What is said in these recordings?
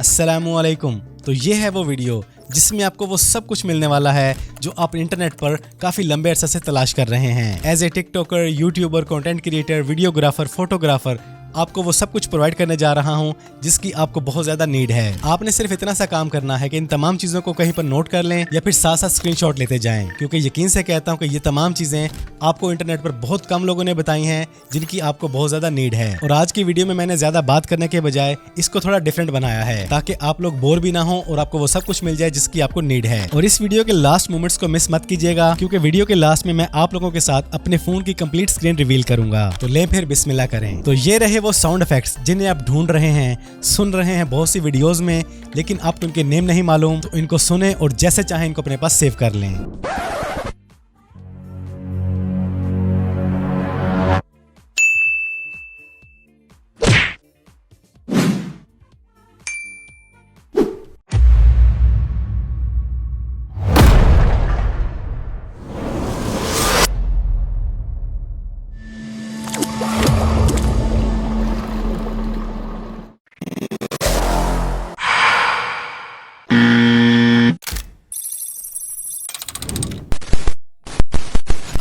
अस्सलामुअलैकुम। तो ये है वो वीडियो जिसमें आपको वो सब कुछ मिलने वाला है जो आप इंटरनेट पर काफी लंबे अरसे से तलाश कर रहे हैं। As a TikToker, YouTuber, content creator, videographer, photographer, आपको वो सब कुछ प्रोवाइड करने जा रहा हूँ जिसकी आपको बहुत ज्यादा नीड है। आपने सिर्फ इतना सा काम करना है कि इन तमाम चीजों को कहीं पर नोट कर लें या फिर साथ साथ स्क्रीनशॉट लेते जाएं, क्योंकि यकीन से कहता हूँ कि ये तमाम चीजें आपको इंटरनेट पर बहुत कम लोगों ने बताई हैं जिनकी आपको बहुत ज्यादा नीड है। और आज की वीडियो में मैंने ज्यादा बात करने के बजाय इसको थोड़ा डिफरेंट बनाया है ताकि आप लोग बोर भी ना हो और आपको वो सब कुछ मिल जाए जिसकी आपको नीड है। और इस वीडियो के लास्ट मोमेंट्स को मिस मत कीजिएगा, क्योंकि वीडियो के लास्ट में मैं आप लोगों के साथ अपने फोन की कंप्लीट स्क्रीन रिवील करूंगा। तो ले फिर बिस्मिल्लाह करें। तो ये रहे वो साउंड इफेक्ट्स जिन्हें आप ढूंढ रहे हैं, सुन रहे हैं बहुत सी वीडियोस में, लेकिन आपको इनके नेम नहीं मालूम। तो इनको सुने और जैसे चाहे इनको अपने पास सेव कर लें।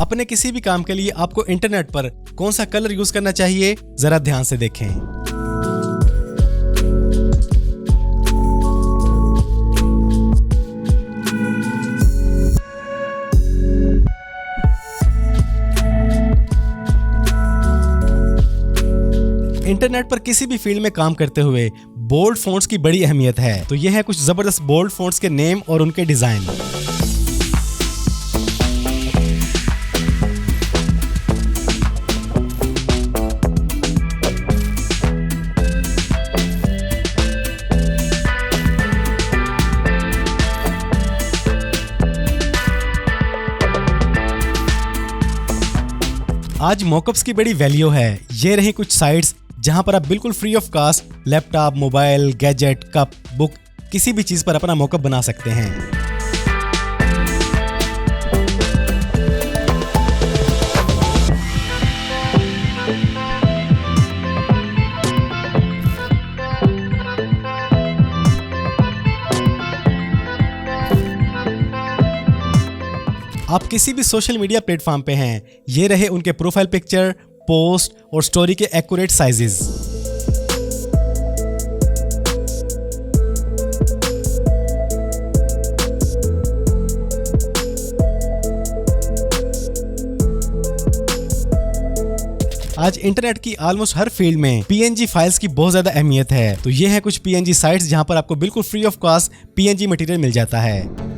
अपने किसी भी काम के लिए आपको इंटरनेट पर कौन सा कलर यूज करना चाहिए, जरा ध्यान से देखें। इंटरनेट पर किसी भी फील्ड में काम करते हुए बोल्ड फॉन्ट्स की बड़ी अहमियत है। तो यह है कुछ जबरदस्त बोल्ड फॉन्ट्स के नेम और उनके डिजाइन। आज मॉकअप्स की बड़ी वैल्यू है। ये रही कुछ साइट्स जहां पर आप बिल्कुल free of cost laptop, mobile, gadget, cup, book, किसी भी चीज पर अपना मॉकअप बना सकते हैं। आप किसी भी सोशल मीडिया प्लेटफॉर्म पे हैं, ये रहे उनके प्रोफाइल पिक्चर, पोस्ट और स्टोरी के एक्यूरेट साइजेस। आज इंटरनेट की ऑलमोस्ट हर फील्ड में पीएनजी फाइल्स की बहुत ज्यादा अहमियत है। तो ये है कुछ पीएनजी साइट्स जहां पर आपको बिल्कुल free of cost PNG material मिल जाता है।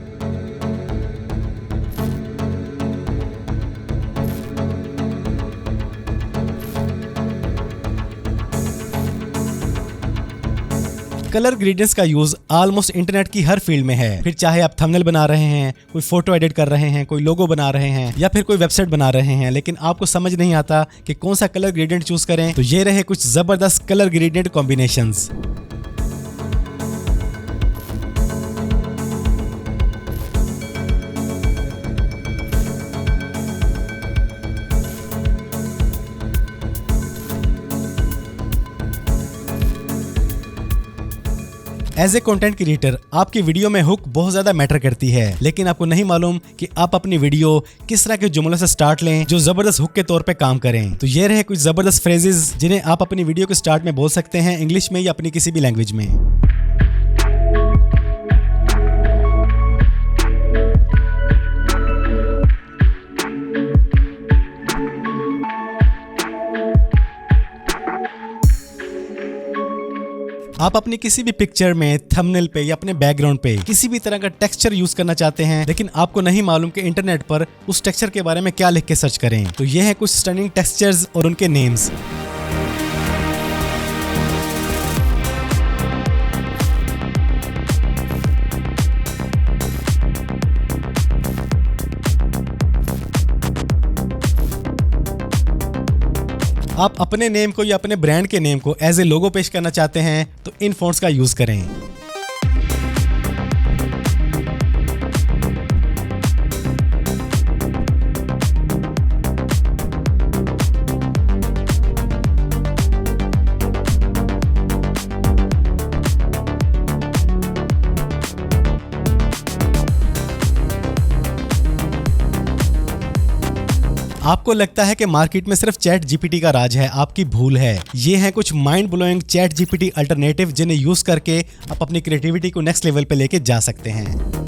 कलर ग्रेडियंट्स का यूज ऑलमोस्ट इंटरनेट की हर फील्ड में है। फिर चाहे आप थंबनेल बना रहे हैं, कोई फोटो एडिट कर रहे हैं, कोई लोगो बना रहे हैं या फिर कोई वेबसाइट बना रहे हैं, लेकिन आपको समझ नहीं आता कि कौन सा कलर ग्रेडियंट चूज करें। तो ये रहे कुछ जबरदस्त colour gradient combinations. As a content creator आपकी वीडियो में हुक बहुत ज्यादा मैटर करती है, लेकिन आपको नहीं मालूम कि आप अपनी वीडियो किस तरह के जुमलों से स्टार्ट लें जो जबरदस्त हुक के तौर पे काम करें। तो ये रहे कुछ जबरदस्त फ्रेजेस जिन्हें आप अपनी वीडियो के स्टार्ट में बोल सकते हैं, इंग्लिश में या अपनी किसी भी लैंग्वेज में। आप अपनी किसी भी पिक्चर में, थंबनेल पे या अपने बैकग्राउंड पे किसी भी तरह का टेक्सचर यूज करना चाहते हैं, लेकिन आपको नहीं मालूम कि इंटरनेट पर उस टेक्सचर के बारे में क्या लिख के सर्च करें। तो ये है कुछ स्टनिंग टेक्सचर्स और उनके नेम्स। आप अपने नेम को या अपने ब्रांड के नेम को एज ए लोगो पेश करना चाहते हैं तो इन फॉन्ट्स का यूज करें। आपको लगता है कि मार्केट में सिर्फ चैट जीपीटी का राज है, आपकी भूल है। ये हैं कुछ mind blowing chat GPT alternative जिन्हें यूज करके आप अपनी क्रिएटिविटी को नेक्स्ट लेवल पे लेके जा सकते हैं।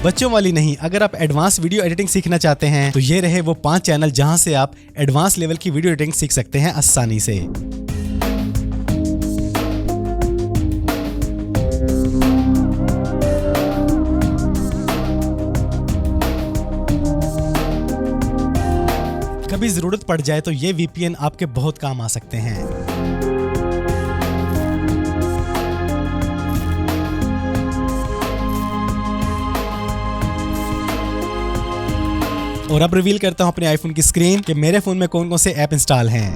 बच्चों वाली नहीं, अगर आप एडवांस वीडियो एडिटिंग सीखना चाहते हैं तो ये रहे वो 5 चैनल जहां से आप एडवांस लेवल की वीडियो एडिटिंग सीख सकते हैं आसानी से। कभी जरूरत पड़ जाए तो ये VPN आपके बहुत काम आ सकते हैं। और अब रिवील करता हूं अपने आईफोन की स्क्रीन कि मेरे फोन में कौन कौन से ऐप इंस्टॉल हैं।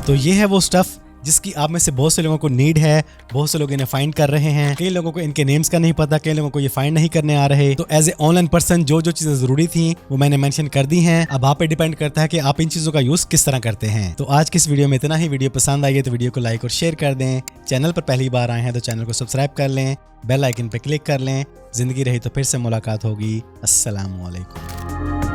तो ये है वो स्टफ जिसकी आप में से बहुत से लोगों को नीड है, बहुत से लोग इन्हें फाइंड कर रहे हैं। कई लोगों को इनके नेम्स का नहीं पता, कई लोगों को ये फाइंड नहीं करने आ रहे। तो एज ए ऑनलाइन पर्सन जो जो चीजें जरूरी थी वो मैंने मेंशन कर दी हैं। अब आप पे डिपेंड करता है कि आप इन चीजों का यूज किस तरह करते हैं। तो आज की इस वीडियो में इतना ही। वीडियो पसंद आई है तो वीडियो को लाइक और शेयर कर दें। चैनल पर पहली बार आए हैं तो चैनल को सब्सक्राइब कर लें, बेल आइकन पर क्लिक कर लें। जिंदगी रही तो फिर से मुलाकात होगी। अस्सलाम वालेकुम।